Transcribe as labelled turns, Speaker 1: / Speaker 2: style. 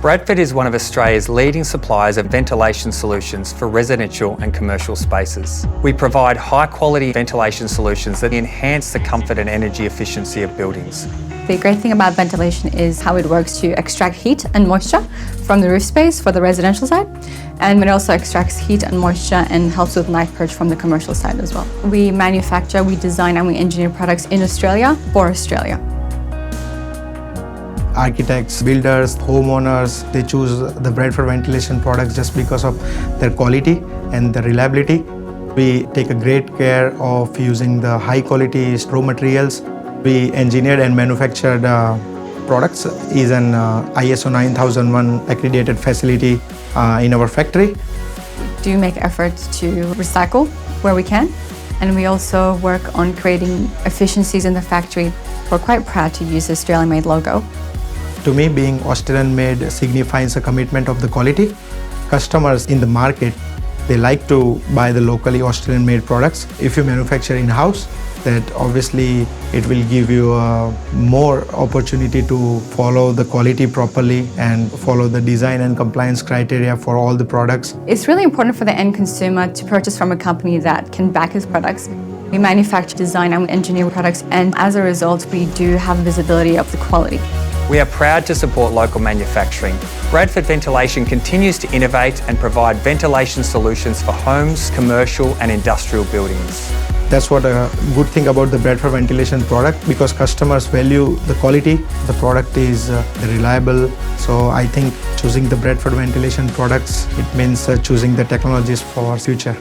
Speaker 1: Bradford is one of Australia's leading suppliers of ventilation solutions for residential and commercial spaces. We provide high-quality ventilation solutions that enhance the comfort and energy efficiency of buildings.
Speaker 2: The great thing about ventilation is how it works to extract heat and moisture from the roof space for the residential side, and it also extracts heat and moisture and helps with night purge from the commercial side as well. We manufacture, we design and we engineer products in Australia for Australia.
Speaker 3: Architects, builders, homeowners, they choose the Bradford Ventilation products just because of their quality and the reliability. We take a great care of using the high quality raw materials. We engineered and manufactured products is an ISO 9001 accredited facility in our factory.
Speaker 2: We do make efforts to recycle where we can, and we also work on creating efficiencies in the factory. We're quite proud to use the Australian-made logo.
Speaker 3: To me, being Australian-made signifies a commitment of the quality. Customers in the market, they like to buy the locally Australian-made products. If you manufacture in-house, that obviously it will give you more opportunity to follow the quality properly and follow the design and compliance criteria for all the products.
Speaker 2: It's really important for the end consumer to purchase from a company that can back his products. We manufacture, design and engineer products, and as a result, we do have visibility of the quality.
Speaker 1: We are proud to support local manufacturing. Bradford Ventilation continues to innovate and provide ventilation solutions for homes, commercial and industrial buildings.
Speaker 3: That's what a good thing about the Bradford Ventilation product, because customers value the quality, the product is reliable. So I think choosing the Bradford Ventilation products, it means choosing the technologies for our future.